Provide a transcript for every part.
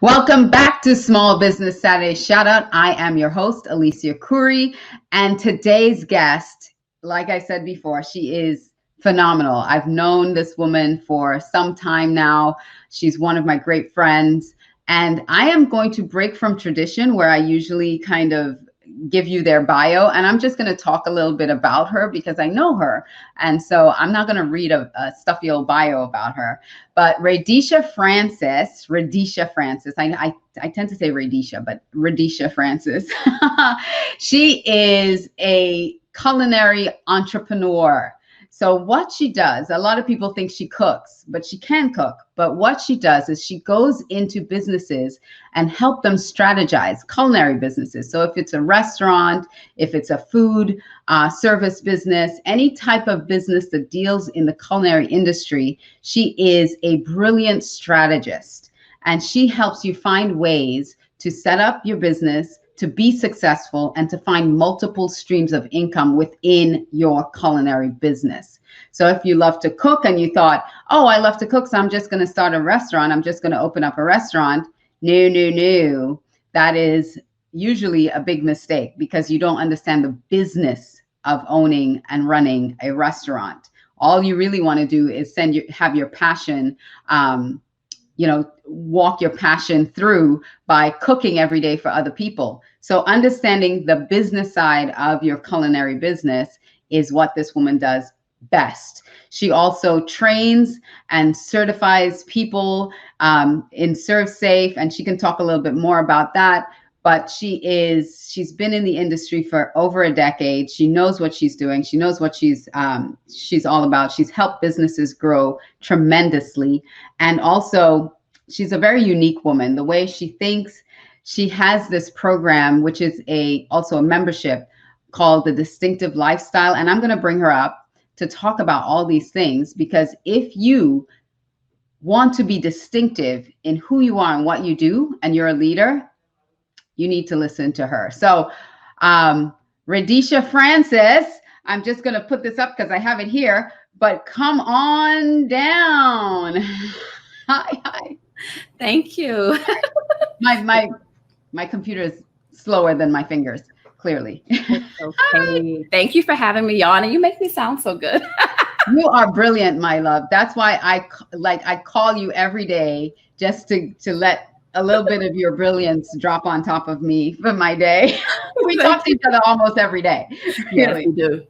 Welcome back to Small Business Saturday Shout Out. I am your host, Alicia Couri, and today's guest, like I said before, she is phenomenal. I've known this woman for some time now. She's one of my great friends, and I am going to break from tradition where I usually kind of give you their bio, and I'm just going to talk a little bit about her because I know her, and so I'm not going to read a stuffy old bio about her. But Raideesha Francis, I tend to say Raideesha, but Raideesha Francis, she is a culinary entrepreneur. So what she does, a lot of people think she cooks, but she can cook. But what she does is she goes into businesses and help them strategize, culinary businesses. So if it's a restaurant, if it's a food service business, any type of business that deals in the culinary industry, she is a brilliant strategist. And she helps you find ways to set up your business, to be successful, and to find multiple streams of income within your culinary business. So if you love to cook and you thought, oh, I love to cook, so I'm just going to start a restaurant, I'm just going to open up a restaurant. No. That is usually a big mistake because you don't understand the business of owning and running a restaurant. All you really want to do is have your passion, walk your passion through by cooking every day for other people. So understanding the business side of your culinary business is what this woman does best. She also trains and certifies people in Serve Safe, and she can talk a little bit more about that. But she's been in the industry for over a decade. She knows what she's doing. She knows what she's all about. She's helped businesses grow tremendously. And also, she's a very unique woman. The way she thinks, she has this program, which is also a membership called the Distinctive Lifestyle. And I'm going to bring her up to talk about all these things, because if you want to be distinctive in who you are and what you do, and you're a leader, you need to listen to her. So Raideesha Francis, I'm just going to put this up because I have it here, but come on down. Hi. Thank you. My computer is slower than my fingers, clearly. Okay. Thank you for having me on, and you make me sound so good. You are brilliant, my love. That's why I call you every day just to let a little bit of your brilliance drop on top of me for my day. We talk to each other almost every day. Really. Yes, we do.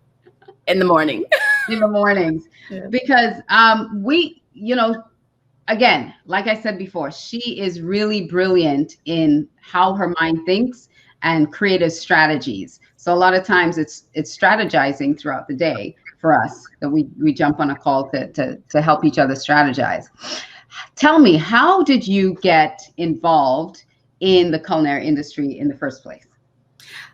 In the morning. In the mornings. Yeah. Because again, like I said before, she is really brilliant in how her mind thinks and creative strategies. So a lot of times it's strategizing throughout the day for us that we jump on a call to help each other strategize. Tell me, how did you get involved in the culinary industry in the first place?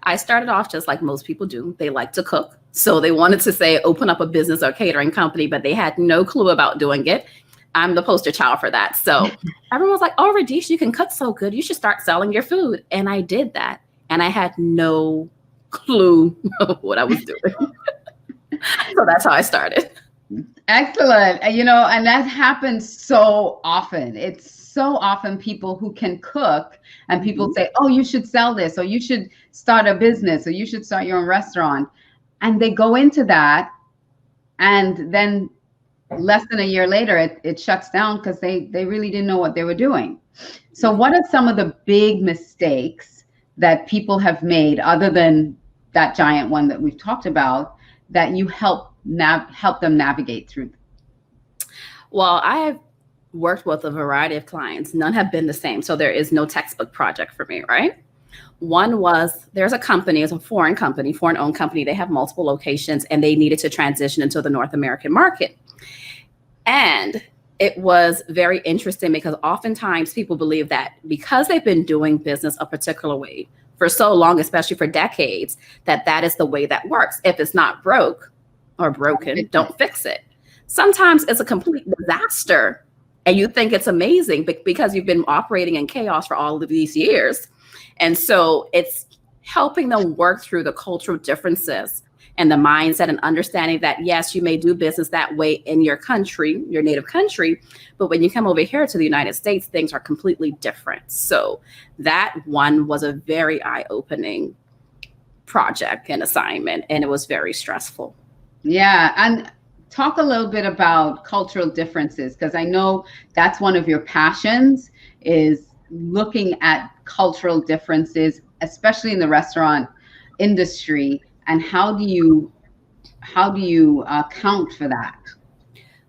I started off just like most people do. They like to cook. So they wanted to open up a business or catering company, but they had no clue about doing it. I'm the poster child for that. So everyone was like, oh, Raideesha, you can cook so good. You should start selling your food. And I did that. And I had no clue what I was doing. So that's how I started. Excellent. And that happens so often. It's so often people who can cook and people say, oh, you should sell this, or you should start a business, or you should start your own restaurant. And they go into that, and then less than a year later, it shuts down because they really didn't know what they were doing. So what are some of the big mistakes that people have made, other than that giant one that we've talked about, that you help them navigate through? Well, I have worked with a variety of clients. None have been the same. So there is no textbook project for me, right? One was, there's a company, it's a foreign owned company. They have multiple locations, and they needed to transition into the North American market. And it was very interesting because oftentimes people believe that because they've been doing business a particular way for so long, especially for decades, that is the way that works. If it's not broke or broken, don't fix it. Sometimes it's a complete disaster and you think it's amazing because you've been operating in chaos for all of these years. And so it's helping them work through the cultural differences and the mindset and understanding that, yes, you may do business that way in your country, your native country, but when you come over here to the United States, things are completely different. So that one was a very eye-opening project and assignment, and it was very stressful. Yeah. And talk a little bit about cultural differences, because I know that's one of your passions, is looking at cultural differences, especially in the restaurant industry. And how do you account for that?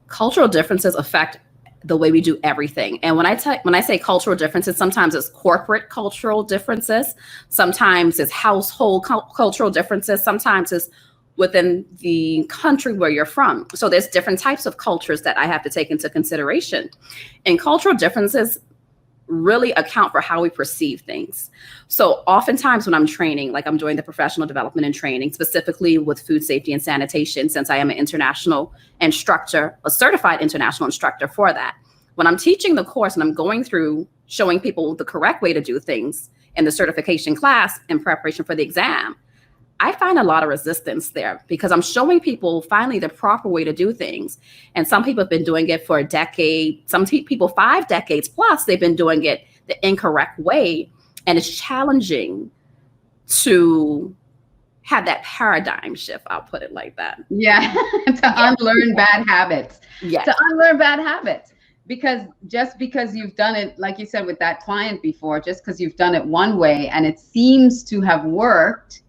Cultural differences affect the way we do everything. And when I say cultural differences, sometimes it's corporate cultural differences, sometimes it's household cultural differences, sometimes it's within the country where you're from. So there's different types of cultures that I have to take into consideration. And cultural differences really account for how we perceive things. So oftentimes when I'm training, like I'm doing the professional development and training, specifically with food safety and sanitation, since I am an international instructor, a certified international instructor for that. When I'm teaching the course and I'm going through showing people the correct way to do things in the certification class in preparation for the exam, I find a lot of resistance there because I'm showing people finally the proper way to do things. And some people have been doing it for a decade, some people 5 decades plus, they've been doing it the incorrect way. And it's challenging to have that paradigm shift, I'll put it like that. Yeah, to unlearn bad habits. Yes. To unlearn bad habits. Because just because you've done it, like you said, with that client before, just because you've done it one way and it seems to have worked,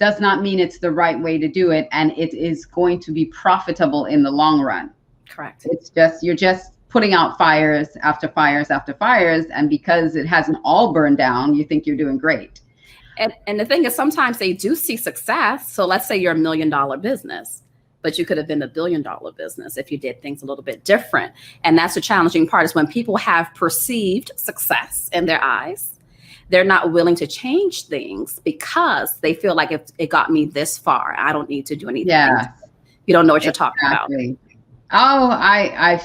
does not mean it's the right way to do it, and it is going to be profitable in the long run. Correct. It's just, you're just putting out fires after fires after fires, and because it hasn't all burned down, you think you're doing great. And the thing is, sometimes they do see success. So let's say you're $1 million business, but you could have been $1 billion business if you did things a little bit different. And that's the challenging part, is when people have perceived success in their eyes, they're not willing to change things because they feel like if it got me this far, I don't need to do anything. Yeah. You don't know what you're talking about. Oh, I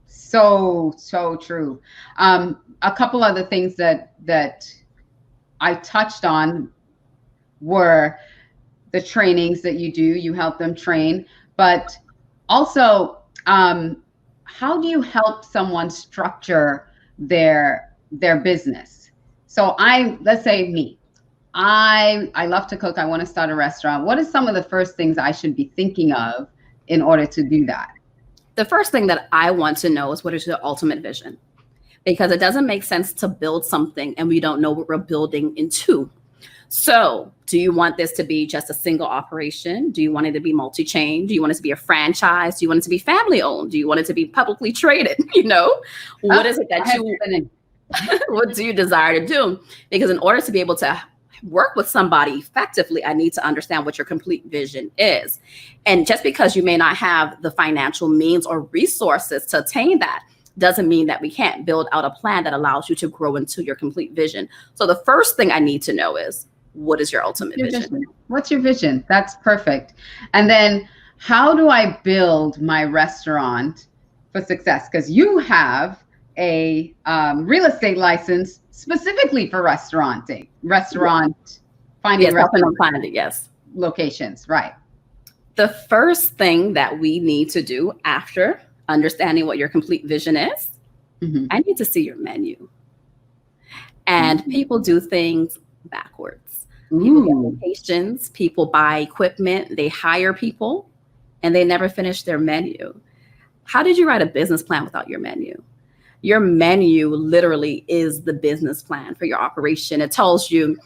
so true. A couple other things that I touched on were the trainings that you do. You help them train, but also, how do you help someone structure their business? So let's say me, I love to cook. I want to start a restaurant. What are some of the first things I should be thinking of in order to do that? The first thing that I want to know is, what is your ultimate vision? Because it doesn't make sense to build something and we don't know what we're building into. So do you want this to be just a single operation? Do you want it to be multi-chain? Do you want it to be a franchise? Do you want it to be family owned? Do you want it to be publicly traded? What is it that what do you desire to do? Because in order to be able to work with somebody effectively, I need to understand what your complete vision is. And just because you may not have the financial means or resources to attain that doesn't mean that we can't build out a plan that allows you to grow into your complete vision. So the first thing I need to know is, what is your ultimate vision? What's your vision? That's perfect. And then, how do I build my restaurant for success? Because you have a real estate license specifically for finding locations, right? The first thing that we need to do after understanding what your complete vision is, I need to see your menu. And people do things backwards. People get locations, people buy equipment, they hire people, and they never finish their menu. How did you write a business plan without your menu? Your menu literally is the business plan for your operation. It tells you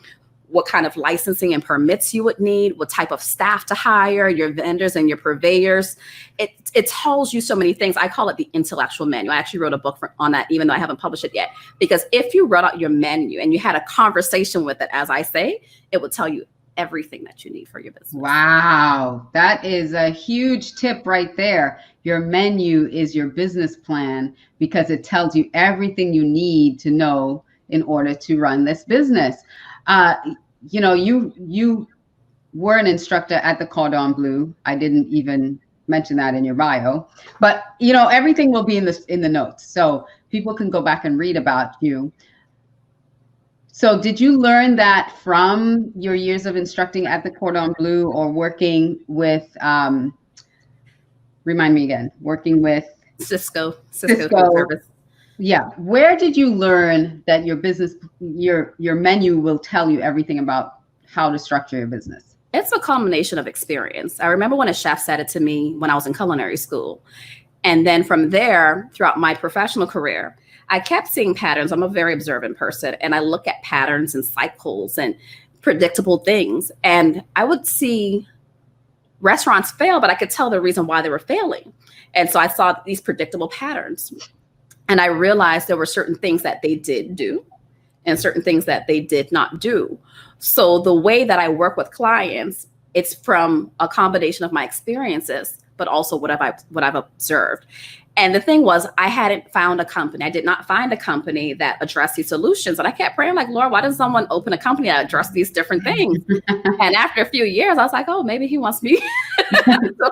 what kind of licensing and permits you would need, what type of staff to hire, your vendors and your purveyors. It tells you so many things. I call it the intellectual menu. I actually wrote a book on that, even though I haven't published it yet. Because if you wrote out your menu and you had a conversation with it, as I say, it would tell you everything that you need for your business. Wow, that is a huge tip right there. Your menu is your business plan because it tells you everything you need to know in order to run this business. You were an instructor at the Cordon Bleu. I didn't even mention that in your bio, but everything will be in the notes, so people can go back and read about you. So did you learn that from your years of instructing at the Cordon Bleu or working with, remind me again, working with Cisco food Cisco? service. Yeah. Where did you learn that your business, your menu will tell you everything about how to structure your business? It's a combination of experience. I remember when a chef said it to me when I was in culinary school. And then from there, throughout my professional career, I kept seeing patterns. I'm a very observant person, and I look at patterns and cycles and predictable things. And I would see restaurants fail, but I could tell the reason why they were failing. And so I saw these predictable patterns. And I realized there were certain things that they did do and certain things that they did not do. So the way that I work with clients, it's from a combination of my experiences, but also what I've observed. And the thing was, I hadn't found a company. I did not find a company that addressed these solutions. And I kept praying, like, Lord, why doesn't someone open a company that address these different things? And after a few years, I was like, oh, maybe he wants me.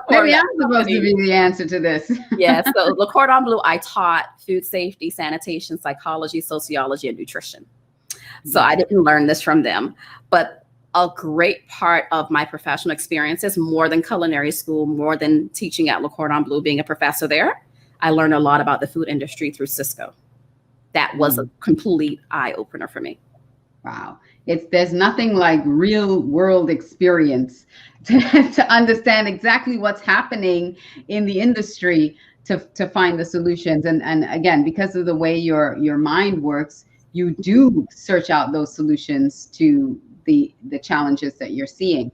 Maybe I'm supposed to be the answer to this. Yeah. So Le Cordon Bleu, I taught food safety, sanitation, psychology, sociology, and nutrition. So I didn't learn this from them. But a great part of my professional experiences, more than culinary school, more than teaching at Le Cordon Bleu, being a professor there, I learned a lot about the food industry through Cisco. That was a complete eye opener for me. Wow. There's nothing like real world experience to understand exactly what's happening in the industry to find the solutions. And again, because of the way your mind works, you do search out those solutions to the challenges that you're seeing.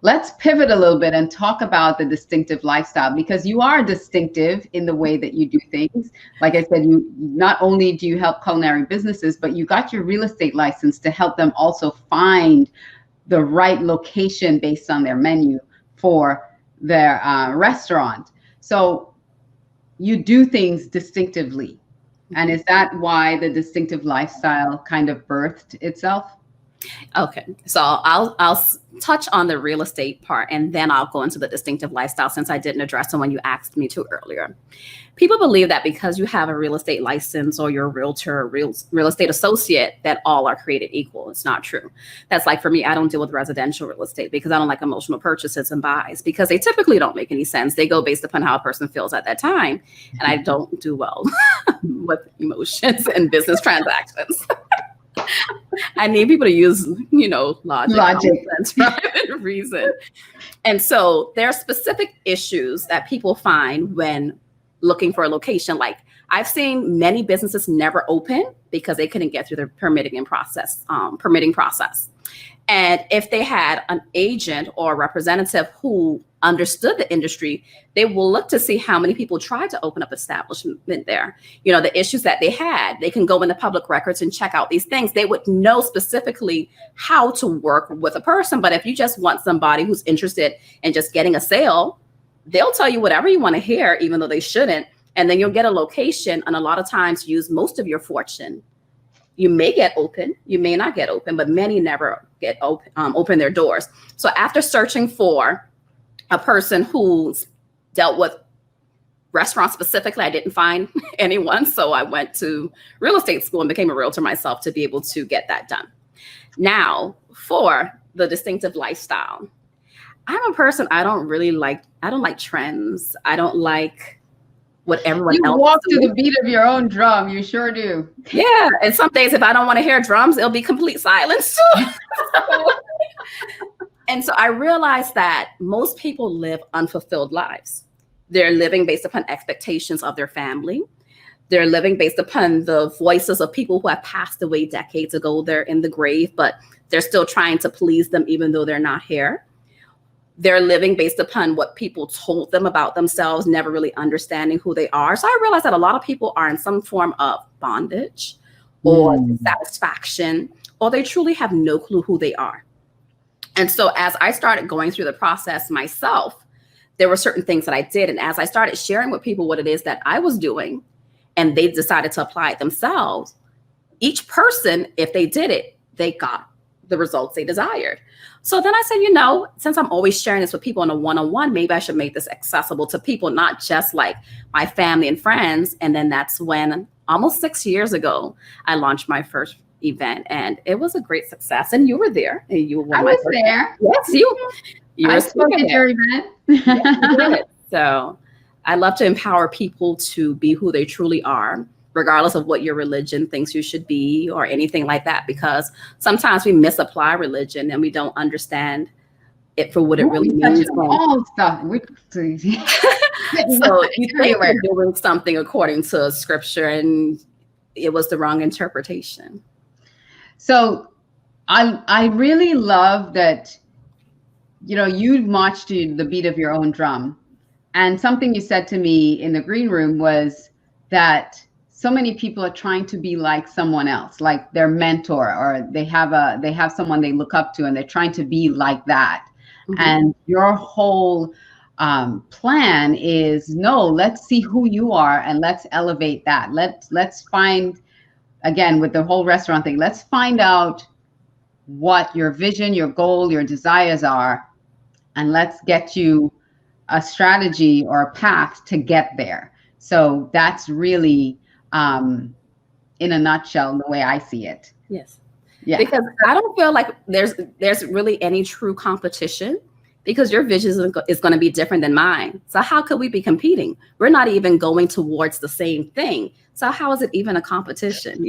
Let's pivot a little bit and talk about the distinctive lifestyle, because you are distinctive in the way that you do things. Like I said, you not only do you help culinary businesses, but you got your real estate license to help them also find the right location based on their menu for their restaurant. So you do things distinctively. And is that why the distinctive lifestyle kind of birthed itself? Okay, so I'll touch on the real estate part, and then I'll go into the distinctive lifestyle, since I didn't address it when you asked me to earlier. People believe that because you have a real estate license or you're a realtor or real estate associate, that all are created equal. It's not true. That's like, for me, I don't deal with residential real estate because I don't like emotional purchases and buys, because they typically don't make any sense. They go based upon how a person feels at that time. And I don't do well with emotions and business transactions. I need people to use, logic. And reason. And so there are specific issues that people find when looking for a location. Like, I've seen many businesses never open because they couldn't get through the permitting process. And if they had an agent or a representative who understood the industry, they will look to see how many people tried to open up establishment there. The issues that they had, they can go in the public records and check out these things. They would know specifically how to work with a person. But if you just want somebody who's interested in just getting a sale, they'll tell you whatever you want to hear, even though they shouldn't. And then you'll get a location, and a lot of times use most of your fortune. You may get open, you may not get open, but many never get open their doors. So after searching for a person who's dealt with restaurants specifically, I didn't find anyone. So I went to real estate school and became a realtor myself to be able to get that done. Now, for the distinctive lifestyle, I'm a person, I don't like trends. I don't like what everyone else. You walk to the beat of your own drum. You sure do. Yeah. And some days, if I don't want to hear drums, it'll be complete silence. And so I realized that most people live unfulfilled lives. They're living based upon expectations of their family. They're living based upon the voices of people who have passed away decades ago. They're in the grave, but they're still trying to please them, even though they're not here. They're living based upon what people told them about themselves, never really understanding who they are. So I realized that a lot of people are in some form of bondage or dissatisfaction, or they truly have no clue who they are. And so as I started going through the process myself, there were certain things that I did. And as I started sharing with people what it is that I was doing, and they decided to apply it themselves, each person, if they did it, they got the results they desired. So then I said, since I'm always sharing this with people on a one-on-one, maybe I should make this accessible to people, not just like my family and friends. And then that's when, almost 6 years ago, I launched my first event, and it was a great success. And you were there, and you were one I of my was first. there. Yes, you I were spoke speaking at there. your event. Yes, you did. So I love to empower people to be who they truly are, regardless of what your religion thinks you should be or anything like that, because sometimes we misapply religion and we don't understand it for what it really means. All stuff. So you think you're doing something according to scripture, and it was the wrong interpretation. So I really love that, you marched to the beat of your own drum. And something you said to me in the green room was that so many people are trying to be like someone else, like their mentor, or they have someone they look up to, and they're trying to be like that. Mm-hmm. And your whole plan is, no, let's see who you are and let's elevate that. Let's find, again, with the whole restaurant thing, let's find out what your vision, your goal, your desires are, and let's get you a strategy or a path to get there. So that's really, in a nutshell, the way I see it. Yes. Yeah. Because I don't feel like there's really any true competition, because your vision is going to be different than mine. So how could we be competing? We're not even going towards the same thing. So how is it even a competition,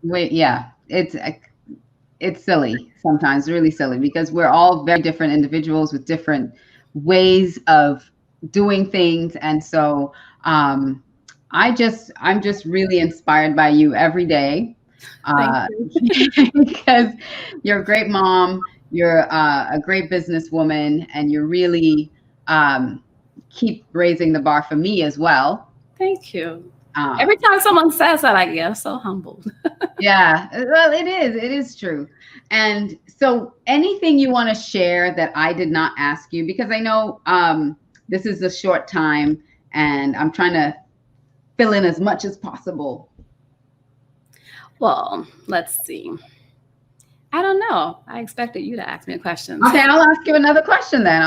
Wait, yeah, it's silly sometimes, really silly, because we're all very different individuals with different ways of doing things. And so I'm just really inspired by you every day, because you're a great mom, you're a great businesswoman, and you really keep raising the bar for me as well. Thank you. Every time someone says that, I get so humbled. Yeah, well, it is true. And so anything you want to share that I did not ask you, because I know this is a short time and I'm trying to fill in as much as possible. Well, let's see. I don't know. I expected you to ask me a question. Okay, I'll ask you another question then.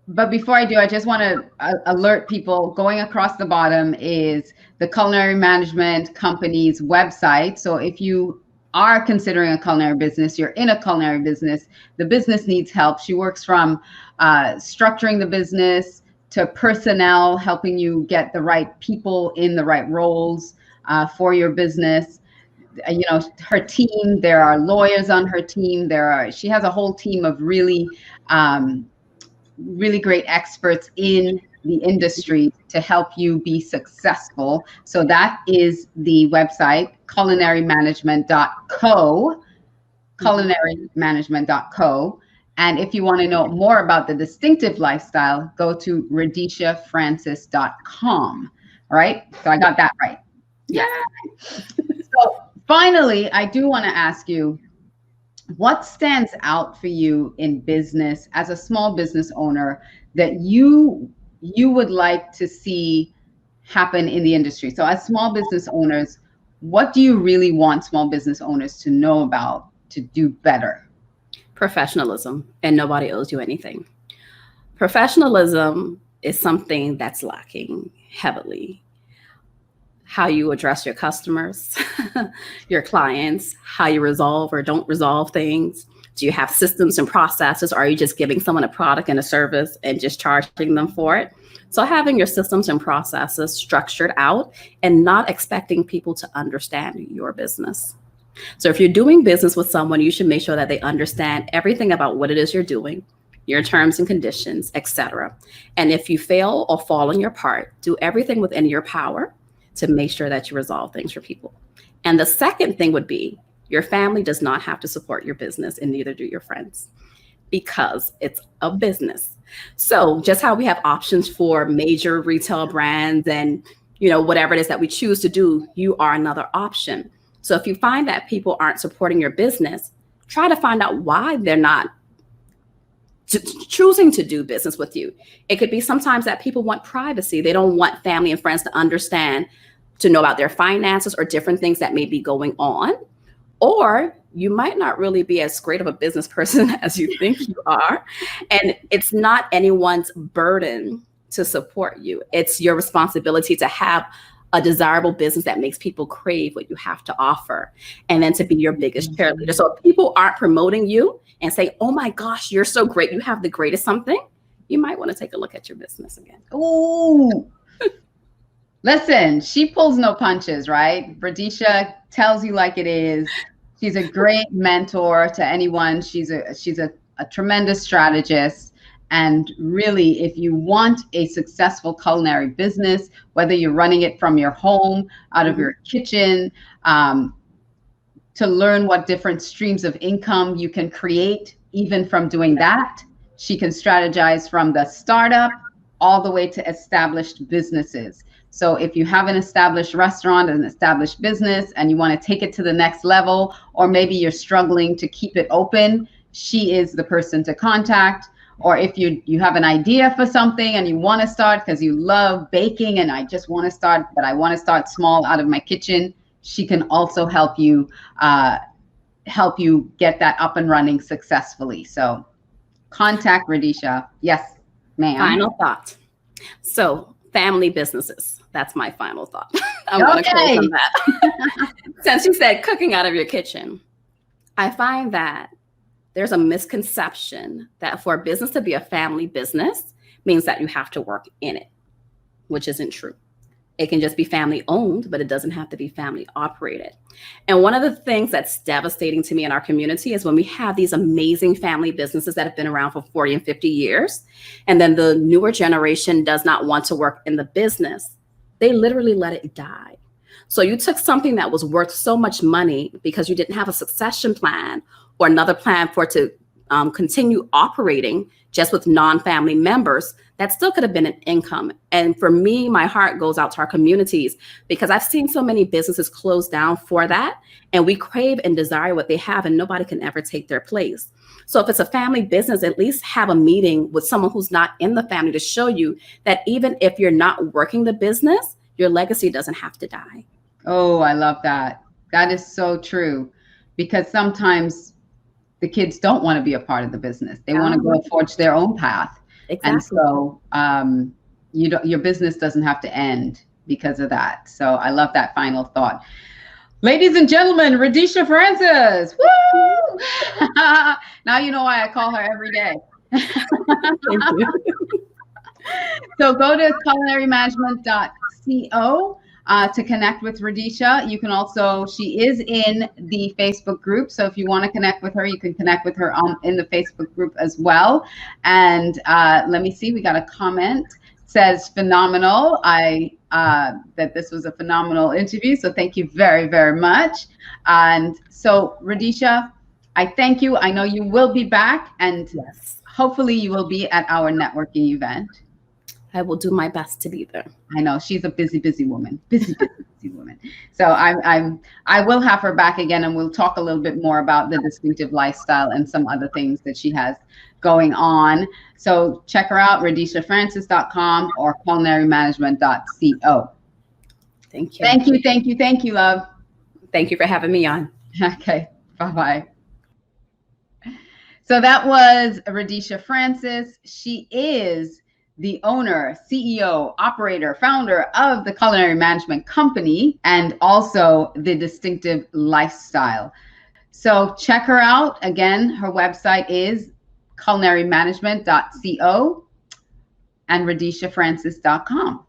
But before I do, I just want to alert people, going across the bottom is the Culinary Management Company's website. So if you are considering a culinary business, you're in a culinary business, the business needs help. She works from structuring the business to personnel, helping you get the right people in the right roles for your business. Her team, there are lawyers on her team. She has a whole team of really great experts in the industry to help you be successful. So that is the website, culinarymanagement.co, culinarymanagement.co. And if you want to know more about the distinctive lifestyle, go to raideeshafrancis.com. All right. So I got that right. Yeah. So finally, I do want to ask you, what stands out for you in business as a small business owner that you would like to see happen in the industry? So as small business owners, what do you really want small business owners to know about to do better? Professionalism, and nobody owes you anything. Professionalism is something that's lacking heavily. How you address your customers, your clients, how you resolve or don't resolve things. Do you have systems and processes? Or are you just giving someone a product and a service and just charging them for it? So having your systems and processes structured out and not expecting people to understand your business. So if you're doing business with someone, you should make sure that they understand everything about what it is you're doing, your terms and conditions, etc. And if you fail or fall on your part, do everything within your power to make sure that you resolve things for people. And the second thing would be, your family does not have to support your business, and neither do your friends, because it's a business. So just how we have options for major retail brands and whatever it is that we choose to do, you are another option. So if you find that people aren't supporting your business, try to find out why they're not choosing to do business with you. It could be sometimes that people want privacy. They don't want family and friends to understand, to know about their finances or different things that may be going on. Or you might not really be as great of a business person as you think you are. And it's not anyone's burden to support you. It's your responsibility to have a desirable business that makes people crave what you have to offer, and then to be your biggest cheerleader. So if people aren't promoting you and say, oh my gosh, you're so great, you have the greatest something, you might want to take a look at your business again. Ooh. Listen, she pulls no punches, right? Raideesha tells you like it is. She's a great mentor to anyone. She's a tremendous strategist. And really, if you want a successful culinary business, whether you're running it from your home, out of your kitchen, to learn what different streams of income you can create, even from doing that, she can strategize from the startup all the way to established businesses. So if you have an established restaurant, an established business, and you want to take it to the next level, or maybe you're struggling to keep it open, she is the person to contact. Or if you have an idea for something and you want to start because you love baking and I just want to start, but I want to start small out of my kitchen, she can also help you get that up and running successfully. So contact Raideesha. Yes, ma'am. Final thought. So family businesses. That's my final thought. I'm going to close on that. Since you said cooking out of your kitchen, I find that there's a misconception that for a business to be a family business means that you have to work in it, which isn't true. It can just be family owned, but it doesn't have to be family operated. And one of the things that's devastating to me in our community is when we have these amazing family businesses that have been around for 40 and 50 years, and then the newer generation does not want to work in the business. They literally let it die. So you took something that was worth so much money because you didn't have a succession plan or another plan for it to continue operating just with non-family members, that still could have been an income. And for me, my heart goes out to our communities because I've seen so many businesses close down for that. And we crave and desire what they have and nobody can ever take their place. So if it's a family business, at least have a meeting with someone who's not in the family to show you that even if you're not working the business, your legacy doesn't have to die. Oh, I love that. That is so true. Because sometimes the kids don't want to be a part of the business. They want to go forge their own path. Exactly. And so your business doesn't have to end because of that. So I love that final thought. Ladies and gentlemen, Raideesha Francis. Woo! Now you know why I call her every day. Thank you. So go to culinarymanagement.co to connect with Raideesha. You can also, she is in the Facebook group. So if you want to connect with her, you can connect with her in the Facebook group as well. And let me see, we got a comment. It says phenomenal. That this was a phenomenal interview. So thank you very, very much. And so Raideesha, I thank you. I know you will be back and yes, hopefully you will be at our networking event. I will do my best to be there. I know she's a busy woman, busy woman. So I will have her back again, and we'll talk a little bit more about the distinctive lifestyle and some other things that she has going on. So check her out, raideeshafrancis.com or culinarymanagement.co. Thank you. Thank you. Thank you. Thank you, love. Thank you for having me on. Okay. Bye-bye. So that was Raideesha Francis. She is the owner, CEO, operator, founder of the Culinary Management Company, and also the Distinctive Lifestyle. So check her out. Again, her website is culinarymanagement.co and raideeshafrancis.com.